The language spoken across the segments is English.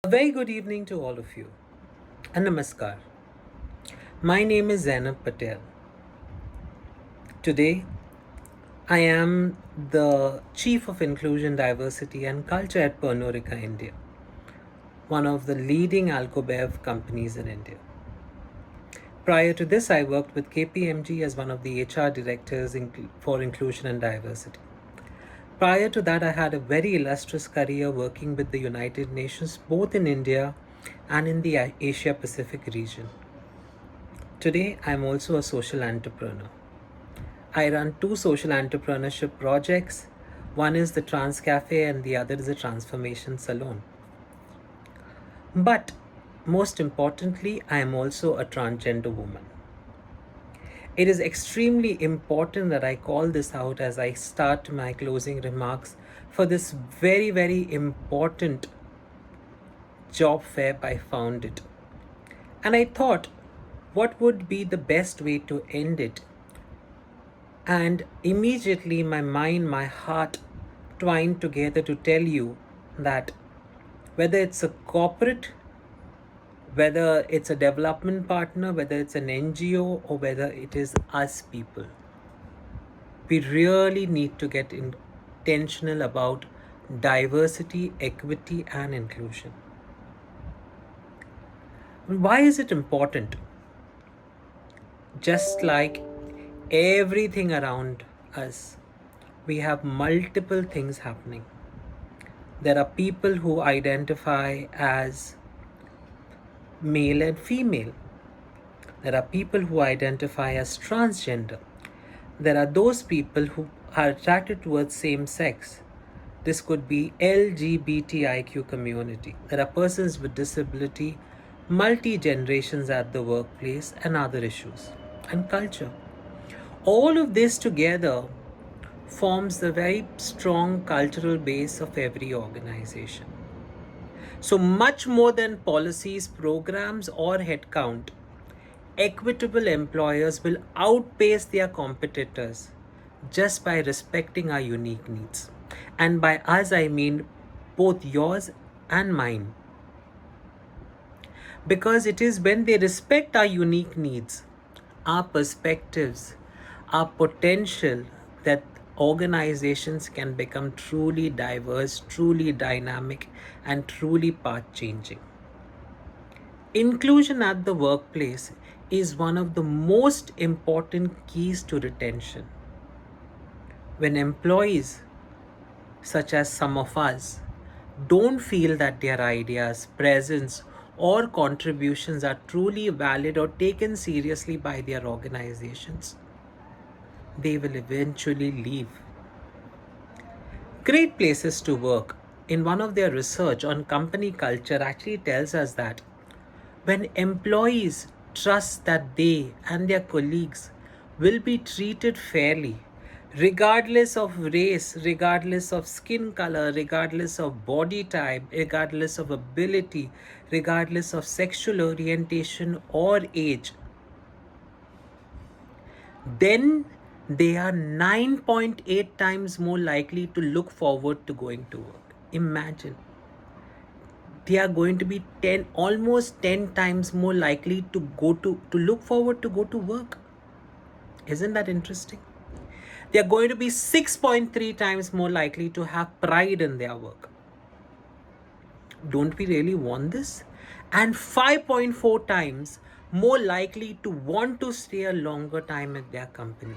A very good evening to all of you, and namaskar. My name is Zainab Patel. Today, I am the Chief of Inclusion, Diversity and Culture at Pernod Ricard India, one of the leading alcobev companies in India. Prior to this, I worked with KPMG as one of the HR directors for inclusion and diversity. Prior to that, I had a very illustrious career working with the United Nations, both in India and in the Asia Pacific region. Today, I'm also a social entrepreneur. I run two social entrepreneurship projects. One is the Trans Cafe and the other is the Transformation Salon. But most importantly, I am also a transgender woman. It is extremely important that I call this out as I start my closing remarks for this very, very important job fair I found it. And I thought, what would be the best way to end it? And immediately my mind, my heart twined together to tell you that whether it's a corporate, whether it's a development partner, whether it's an NGO, or whether it is us people, we really need to get intentional about diversity, equity, and inclusion. Why is it important? Just like everything around us, we have multiple things happening. There are people who identify as male and female. There are people who identify as transgender. There are those people who are attracted towards same sex. This could be LGBTIQ community. There are persons with disability, multi-generations at the workplace, and other issues, and culture. All of this together forms the very strong cultural base of every organization. So much more than policies, programs, or headcount, equitable employers will outpace their competitors just by respecting our unique needs. And by us, I mean both yours and mine. Because it is when they respect our unique needs, our perspectives, our potential, that organizations can become truly diverse, truly dynamic, and truly path changing. Inclusion at the workplace is one of the most important keys to retention. When employees, such as some of us, don't feel that their ideas, presence, or contributions are truly valid or taken seriously by their organizations, they will eventually leave. Great Places to Work, in one of their research on company culture, actually tells us that when employees trust that they and their colleagues will be treated fairly, regardless of race, regardless of skin color, regardless of body type, regardless of ability, regardless of sexual orientation or age, then they are 9.8 times more likely to look forward to going to work. Imagine. They are going to be 10, almost 10 times more likely to look forward to go to work. Isn't that interesting? They are going to be 6.3 times more likely to have pride in their work. Don't we really want this? And 5.4 times more likely to want to stay a longer time at their company.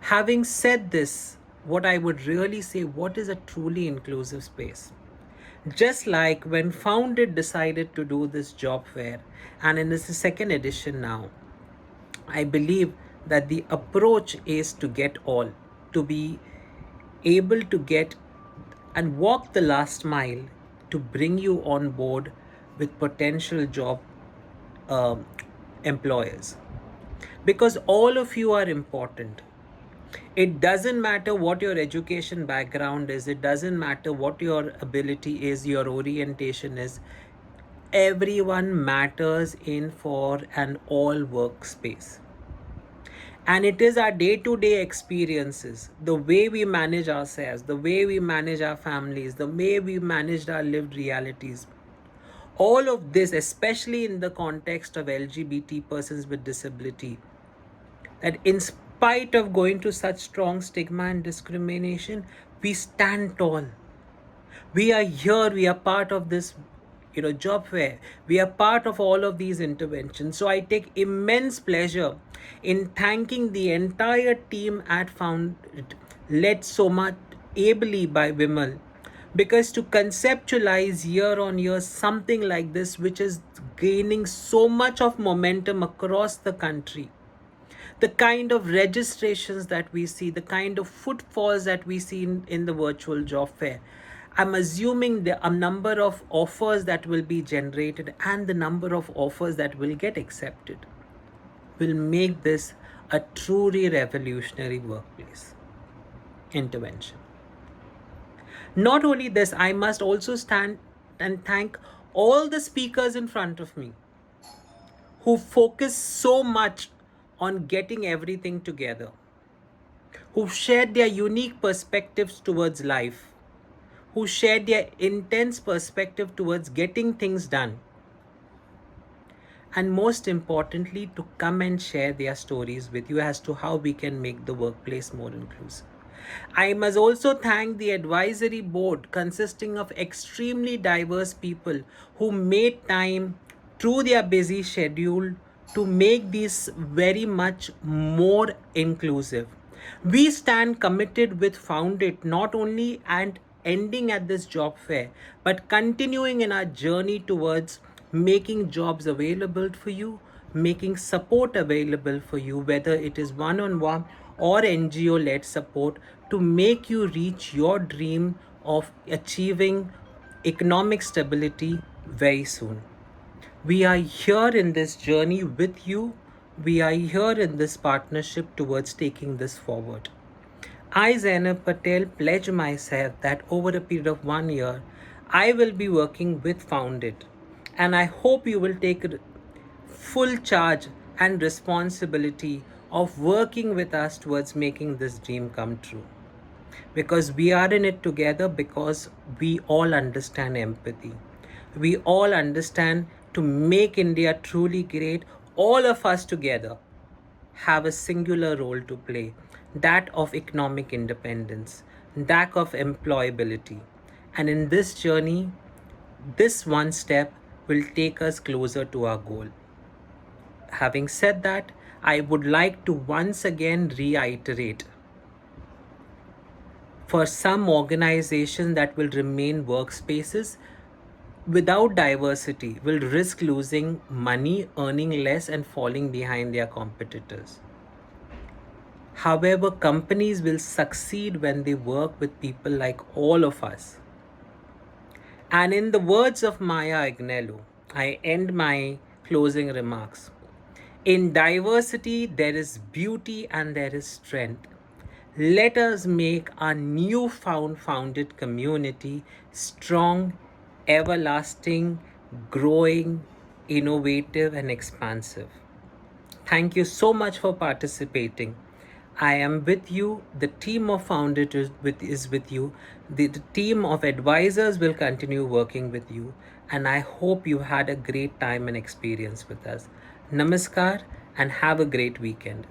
Having said this, what I would really say, what is a truly inclusive space? Just like when Founded decided to do this job fair, and in this second edition now, I believe that the approach is to get all, to be able to get and walk the last mile to bring you on board with potential job um employers. Because all of you are important. It doesn't matter what your education background is, it doesn't matter what your ability is, your orientation is. Everyone matters in for an all workspace. And it is our day to day experiences, the way we manage ourselves, the way we manage our families, the way we manage our lived realities, All of this, especially in the context of LGBT persons with disability, that in spite of going to such strong stigma and discrimination, we stand tall. We are here, we are part of this job fair, we are part of all of these interventions. So I take immense pleasure in thanking the entire team at Found, led so much ably by Vimal, because to conceptualize year on year something like this, which is gaining so much of momentum across the country, the kind of registrations that we see, the kind of footfalls that we see in the virtual job fair, I'm assuming the a number of offers that will be generated and the number of offers that will get accepted will make this a truly revolutionary workplace intervention. Not only this, I must also stand and thank all the speakers in front of me who focus so much on getting everything together, who shared their unique perspectives towards life, who shared their intense perspective towards getting things done, and most importantly, to come and share their stories with you as to how we can make the workplace more inclusive. I must also thank the advisory board consisting of extremely diverse people who made time through their busy schedule to make this very much more inclusive. We stand committed with Found It not only and ending at this job fair, but continuing in our journey towards making jobs available for you, making support available for you, whether it is one on one or NGO led support, to make you reach your dream of achieving economic stability very soon. We are here in this journey with you. We are here in this partnership towards taking this forward. I, Zainab Patel, pledge myself that over a period of 1 year, I will be working with Found It. And I hope you will take full charge and responsibility of working with us towards making this dream come true. Because we are in it together, because we all understand empathy. We all understand to make India truly great, all of us together have a singular role to play, that of economic independence, that of employability. And in this journey, this one step will take us closer to our goal. Having said that, I would like to once again reiterate, for some organizations that will remain workspaces without diversity will risk losing money, earning less, and falling behind their competitors. However, companies will succeed when they work with people like all of us. And in the words of Maya Agnello, I end my closing remarks. In diversity, there is beauty and there is strength. Let us make our newfound founded community strong, everlasting, growing, innovative, and expansive. Thank you so much for participating. I am with you. The team of Founded is with you. The team of advisors will continue working with you. And I hope you had a great time and experience with us. Namaskar and have a great weekend.